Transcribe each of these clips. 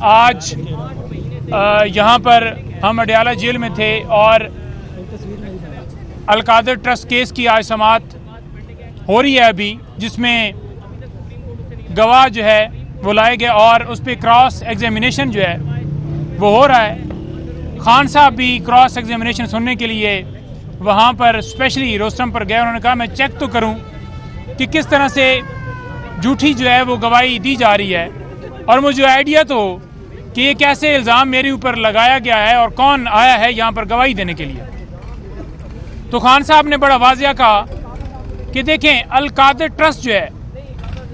आज यहाँ पर हम अडयाला जेल में थे और अलकादर ट्रस्ट केस की आज समाअत हो रही है अभी, जिसमें गवाह जो है वो लाए गए और उस पर क्रॉस एग्जामिनेशन जो है वो हो रहा है। खान साहब भी क्रॉस एग्जामिनेशन सुनने के लिए वहाँ पर स्पेशली रोस्टम पर गए। उन्होंने कहा मैं चेक तो करूँ कि किस तरह से झूठी जो है वो गवाही दी जा रही है और मुझे आइडिया तो कि ये कैसे इल्ज़ाम मेरे ऊपर लगाया गया है और कौन आया है यहाँ पर गवाही देने के लिए। तो खान साहब ने बड़ा वाज़िया कहा कि देखें, अलकादर ट्रस्ट जो है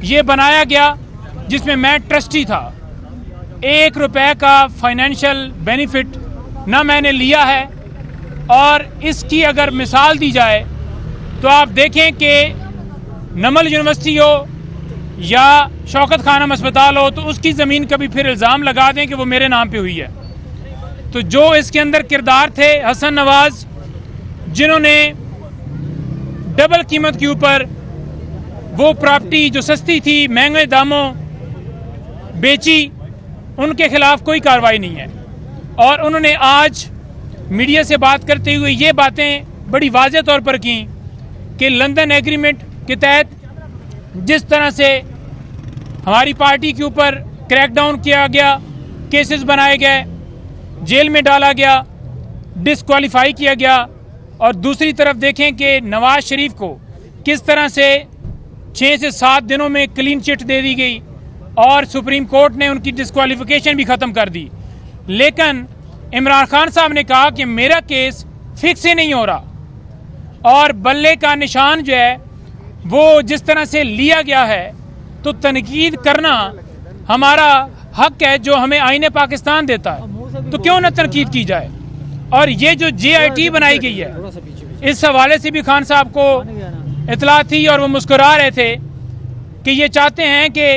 ये बनाया गया जिसमें मैं ट्रस्टी था। 1 रुपए का फाइनेंशियल बेनिफिट ना मैंने लिया है और इसकी अगर मिसाल दी जाए तो आप देखें कि नमल यूनिवर्सिटी हो या शौकत खानम अस्पताल हो तो उसकी ज़मीन कभी फिर इल्ज़ाम लगा दें कि वो मेरे नाम पे हुई है। तो जो इसके अंदर किरदार थे हसन नवाज, जिन्होंने डबल कीमत के ऊपर वो प्रॉपर्टी जो सस्ती थी महंगे दामों बेची, उनके खिलाफ कोई कार्रवाई नहीं है। और उन्होंने आज मीडिया से बात करते हुए ये बातें बड़ी वाज़ेह तौर पर की कि लंदन एग्रीमेंट के तहत जिस तरह से हमारी पार्टी के ऊपर क्रैकडाउन किया गया, केसेस बनाए गए, जेल में डाला गया, डिस्क्वालीफाई किया गया, और दूसरी तरफ देखें कि नवाज शरीफ को किस तरह से 6 से 7 दिनों में क्लीन चिट दे दी गई और सुप्रीम कोर्ट ने उनकी डिस्क्वालिफिकेशन भी ख़त्म कर दी। लेकिन इमरान खान साहब ने कहा कि मेरा केस फिक्स ही नहीं हो रहा और बल्ले का निशान जो है वो जिस तरह से लिया गया है, तो तनकीद करना हमारा हक है जो हमें आईने पाकिस्तान देता है, तो क्यों ना तनकीद की जाए। और ये जो JIT बनाई गई है, इस हवाले से भी खान साहब को इतला थी और वो मुस्कुरा रहे थे कि ये चाहते हैं कि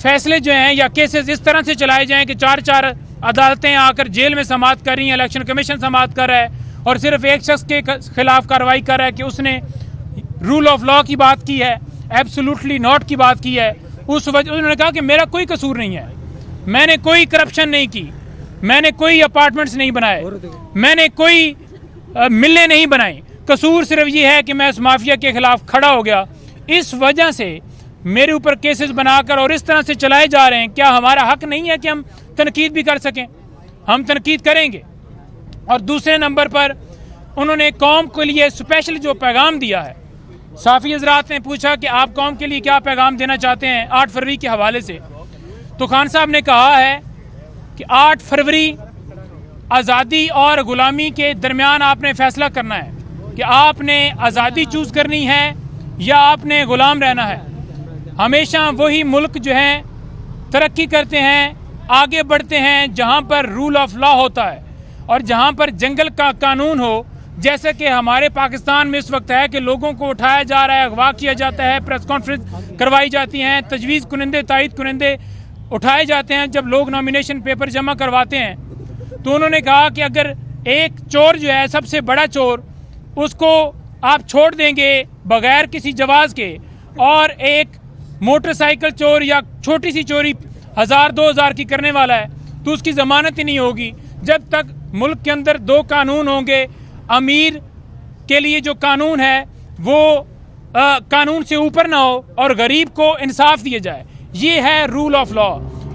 फैसले जो हैं या केसेस इस तरह से चलाए जाएं कि 4 अदालतें आकर जेल में समाअत कर रही हैं, इलेक्शन कमीशन समाअत कर रहा है और सिर्फ एक शख्स के खिलाफ कार्रवाई कर रहा है कि उसने रूल ऑफ लॉ की बात की है, एब्सोल्युटली नॉट की बात की है। उस वजह उन्होंने कहा कि मेरा कोई कसूर नहीं है, मैंने कोई करप्शन नहीं की, मैंने कोई अपार्टमेंट्स नहीं बनाए, मैंने कोई मिलें नहीं बनाई, कसूर सिर्फ ये है कि मैं इस माफिया के खिलाफ खड़ा हो गया। इस वजह से मेरे ऊपर केसेस बनाकर और इस तरह से चलाए जा रहे हैं। क्या हमारा हक नहीं है कि हम तनकीद भी कर सकें? हम तनकीद करेंगे। और दूसरे नंबर पर उन्होंने कौम के लिए स्पेशल जो पैगाम दिया है, साफ़ी हज़रात ने पूछा कि आप कौम के लिए क्या पैगाम देना चाहते हैं 8 फरवरी के हवाले से, तो खान साहब ने कहा है कि 8 फरवरी आज़ादी और ग़ुलामी के दरमियान आपने फ़ैसला करना है कि आपने आज़ादी चूज़ करनी है या आपने ग़ुलाम रहना है। हमेशा वही मुल्क जो हैं तरक्की करते हैं, आगे बढ़ते हैं जहाँ पर रूल ऑफ लॉ होता है और जहाँ पर जंगल का कानून हो, जैसे कि हमारे पाकिस्तान में इस वक्त है कि लोगों को उठाया जा रहा है, अगवा किया जाता है, प्रेस कॉन्फ्रेंस करवाई जाती हैं, तजवीज़ कुनंदे तायद कुनंदे उठाए जाते हैं जब लोग नॉमिनेशन पेपर जमा करवाते हैं। तो उन्होंने कहा कि अगर एक चोर जो है, सबसे बड़ा चोर, उसको आप छोड़ देंगे बगैर किसी जवाज़ के और एक मोटरसाइकिल चोर या छोटी सी चोरी 1000-2000 की करने वाला है, तो उसकी ज़मानत ही नहीं होगी जब तक मुल्क के अंदर 2 कानून होंगे। अमीर के लिए जो कानून है वो कानून से ऊपर ना हो और गरीब को इंसाफ दिया जाए। ये है रूल ऑफ लॉ,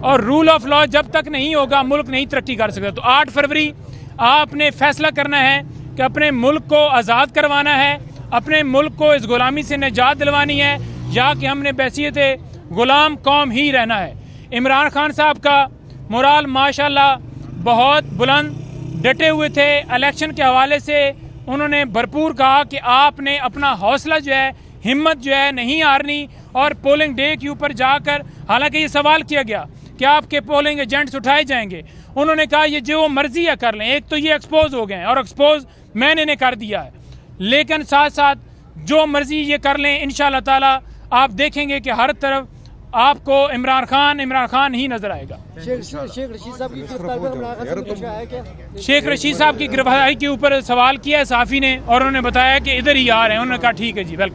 और रूल ऑफ लॉ जब तक नहीं होगा मुल्क नहीं तरक्की कर सकता। तो 8 फरवरी आपने फैसला करना है कि अपने मुल्क को आज़ाद करवाना है, अपने मुल्क को इस गुलामी से निजात दिलवानी है, या कि हमने बैसियत गुलाम कौम ही रहना है। इमरान खान साहब का मोराल माशाल्लाह बहुत बुलंद, डटे हुए थे। इलेक्शन के हवाले से उन्होंने भरपूर कहा कि आपने अपना हौसला जो है, हिम्मत जो है नहीं हारनी और पोलिंग डे के ऊपर जाकर, हालांकि ये सवाल किया गया कि आपके पोलिंग एजेंट्स उठाए जाएंगे, उन्होंने कहा ये जो मर्जी है कर लें। एक तो ये एक्सपोज हो गए हैं और एक्सपोज मैंने इन्हें कर दिया है, लेकिन साथ साथ जो मर्जी ये कर लें, इंशाअल्लाह ताला आप देखेंगे कि हर तरफ आपको इमरान खान ही नजर आएगा। शेख रशीद साहब की गिरफ्तारी के ऊपर सवाल किया है साफ़ी ने और उन्होंने बताया कि इधर ही आ रहे हैं। उन्होंने कहा ठीक है जी, वेलकम।